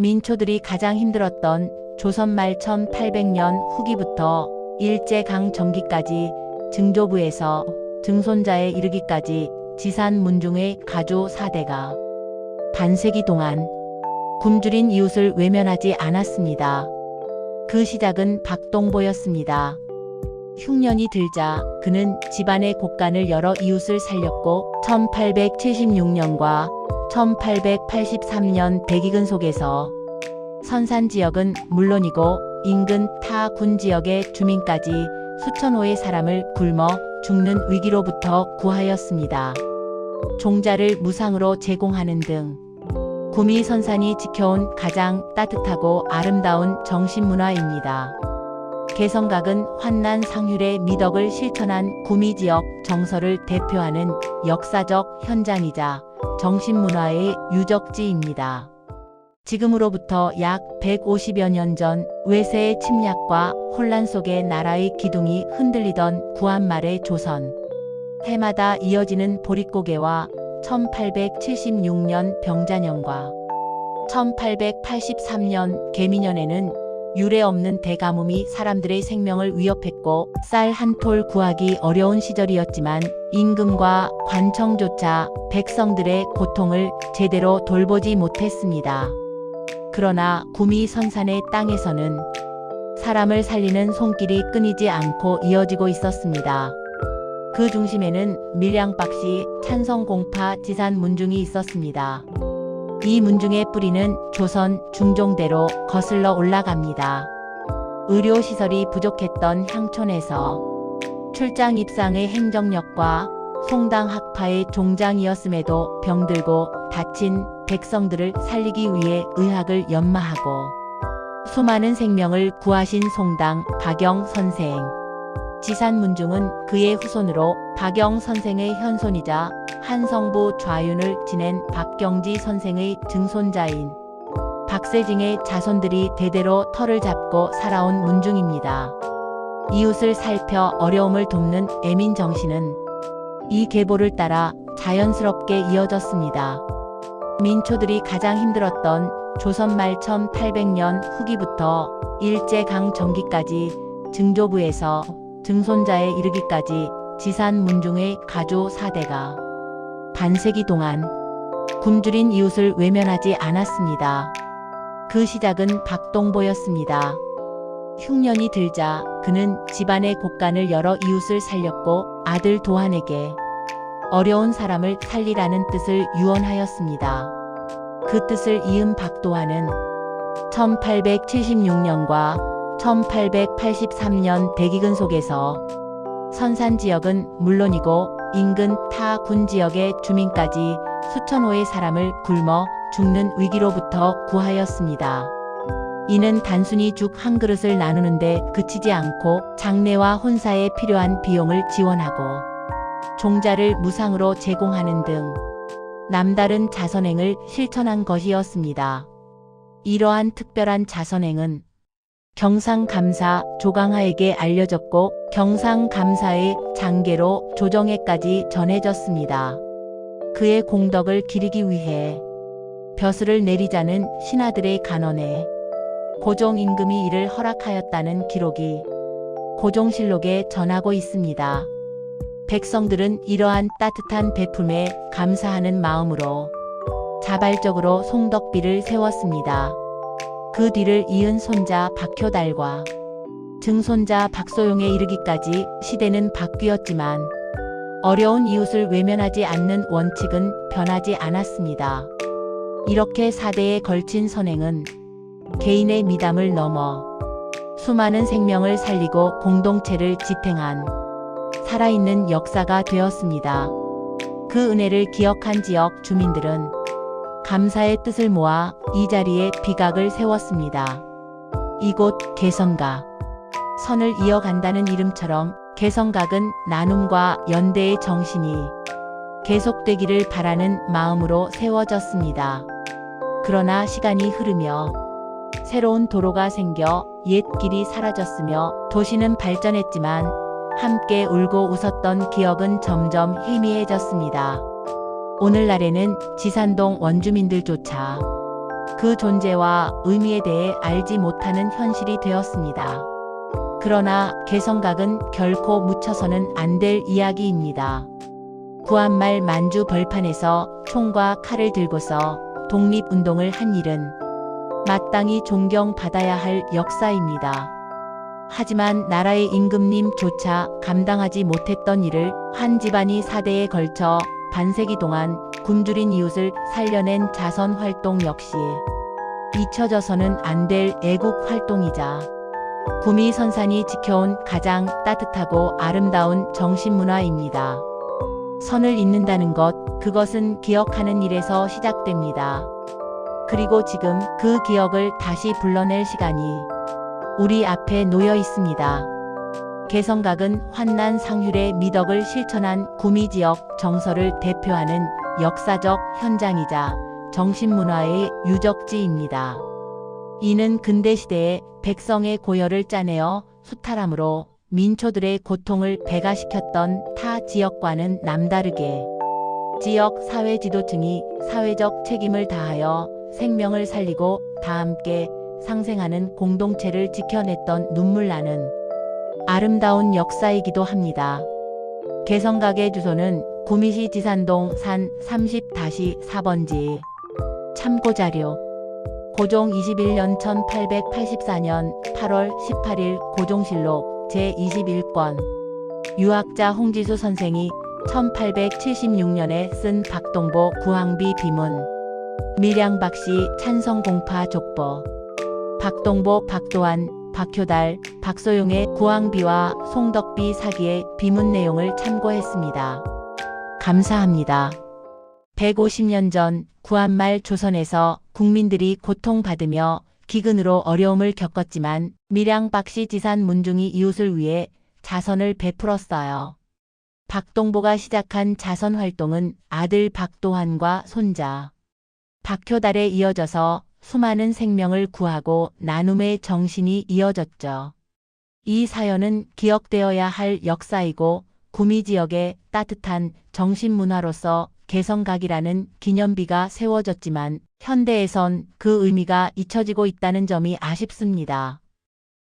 민초들이 가장 힘들었던 조선 말 1800년 후기부터 일제강 전기까지 증조부에서 증손자에 이르기까지 지산문중의 가조 4대가 반세기 동안 굶주린 이웃을 외면하지 않았습니다. 그 시작은 박동보였습니다. 흉년이 들자 그는 집안의 곳간을 열어 이웃을 살렸고 1876년과 1883년 대기근 속에서 선산지역은 물론이고 인근 타 군지역의 주민까지 수천호의 사람을 굶어 죽는 위기로부터 구하였습니다. 종자를 무상으로 제공하는 등 구미선산이 지켜온 가장 따뜻하고 아름다운 정신문화입니다. 개성각은 환난 상휼의 미덕을 실천한 구미지역 정서를 대표하는 역사적 현장이자 정신문화의 유적지입니다. 지금으로부터 약 150여 년 전 외세의 침략과 혼란 속에 나라의 기둥이 흔들리던 구한말의 조선. 해마다 이어지는 보릿고개와 1876년 병자년과 1883년 개미년에는 유례없는 대가뭄이 사람들의 생명을 위협했고 쌀 한 톨 구하기 어려운 시절이었지만 임금과 관청조차 백성들의 고통을 제대로 돌보지 못했습니다. 그러나 구미선산의 땅에서는 사람을 살리는 손길이 끊이지 않고 이어지고 있었습니다. 그 중심에는 밀양박씨 찬성공파 지산문중이 있었습니다. 이 문중의 뿌리는 조선 중종대로 거슬러 올라갑니다. 의료시설이 부족했던 향촌에서 출장 입상의 행정력과 송당 학파의 종장이었음에도 병들고 다친 백성들을 살리기 위해 의학을 연마하고 수많은 생명을 구하신 송당 박영 선생. 지산문중은 그의 후손으로 박영 선생의 현손이자 한성부 좌윤을 지낸 박경지 선생의 증손자인 박세징의 자손들이 대대로 터를 잡고 살아온 문중입니다. 이웃을 살펴 어려움을 돕는 애민 정신은 이 계보를 따라 자연스럽게 이어졌습니다. 민초들이 가장 힘들었던 조선 말 1800년 후기부터 일제강 전기까지 증조부에서 증손자에 이르기까지 지산문중의 가조 4대가 반세기 동안 굶주린 이웃을 외면하지 않았습니다. 그 시작은 박동보였습니다. 흉년이 들자 그는 집안의 곳간을 열어 이웃을 살렸고 아들 도한에게 어려운 사람을 살리라는 뜻을 유언하였습니다. 그 뜻을 이은 박도한은 1876년과 1883년 대기근 속에서 선산지역은 물론이고 인근 타 군지역의 주민까지 수천호의 사람을 굶어 죽는 위기로부터 구하였습니다. 이는 단순히 죽 한 그릇을 나누는데 그치지 않고 장례와 혼사에 필요한 비용을 지원하고 종자를 무상으로 제공하는 등 남다른 자선행을 실천한 것이었습니다. 이러한 특별한 자선행은 경상감사 조강하에게 알려졌고 경상감사의 장계로 조정에까지 전해졌습니다. 그의 공덕을 기리기 위해 벼슬을 내리자는 신하들의 간언에 고종 임금이 이를 허락하였다는 기록이 고종실록에 전하고 있습니다. 백성들은 이러한 따뜻한 베품에 감사하는 마음으로 자발적으로 송덕비를 세웠습니다. 그 뒤를 이은 손자 박효달과 증손자 박소용에 이르기까지 시대는 바뀌었지만 어려운 이웃을 외면하지 않는 원칙은 변하지 않았습니다. 이렇게 4대에 걸친 선행은 개인의 미담을 넘어 수많은 생명을 살리고 공동체를 지탱한 살아있는 역사가 되었습니다. 그 은혜를 기억한 지역 주민들은 감사의 뜻을 모아 이 자리에 비각을 세웠습니다. 이곳 개성각. 선을 이어간다는 이름처럼 개성각은 나눔과 연대의 정신이 계속되기를 바라는 마음으로 세워졌습니다. 그러나 시간이 흐르며 새로운 도로가 생겨 옛 길이 사라졌으며 도시는 발전했지만 함께 울고 웃었던 기억은 점점 희미해졌습니다. 오늘날에는 지산동 원주민들조차 그 존재와 의미에 대해 알지 못하는 현실이 되었습니다. 그러나 개성각은 결코 묻혀서는 안 될 이야기입니다. 구한말 만주 벌판에서 총과 칼을 들고서 독립운동을 한 일은 마땅히 존경받아야 할 역사입니다. 하지만 나라의 임금님조차 감당하지 못했던 일을 한 집안이 4대에 걸쳐 반세기 동안 굶주린 이웃을 살려낸 자선활동 역시 잊혀져서는 안 될 애국 활동이자 구미선산이 지켜온 가장 따뜻하고 아름다운 정신문화입니다. 선을 잇는다는 것, 그것은 기억하는 일에서 시작됩니다. 그리고 지금 그 기억을 다시 불러낼 시간이 우리 앞에 놓여 있습니다. 개성각은 환난 상휼의 미덕을 실천한 구미 지역 정서를 대표하는 역사적 현장이자 정신문화의 유적지입니다. 이는 근대시대에 백성의 고열을 짜내어 수탈함으로 민초들의 고통을 배가시켰던 타 지역과는 남다르게 지역 사회 지도층이 사회적 책임을 다하여 생명을 살리고 다 함께 상생하는 공동체를 지켜냈던 눈물나는 아름다운 역사이기도 합니다. 개성각의 주소는 구미시 지산동 산 30-4번지. 참고자료 고종 21년 1884년 8월 18일 고종실록 제21권 유학자 홍지수 선생이 1876년에 쓴 박동보 구항비 비문 밀양박씨 찬성공파 족보 박동보 박도환 박효달 박소용의 구항비와 송덕비 사기의 비문 내용을 참고했습니다. 감사합니다. 150년 전 구한말 조선에서 국민들이 고통받으며 기근으로 어려움을 겪었지만 밀양박씨 지산 문중이 이웃을 위해 자선을 베풀었어요. 박동보가 시작한 자선활동은 아들 박도환과 손자 박효달에 이어져서 수많은 생명을 구하고 나눔의 정신이 이어졌죠. 이 사연은 기억되어야 할 역사이고 구미 지역의 따뜻한 정신문화로서 개성각이라는 기념비가 세워졌지만 현대에선 그 의미가 잊혀지고 있다는 점이 아쉽습니다.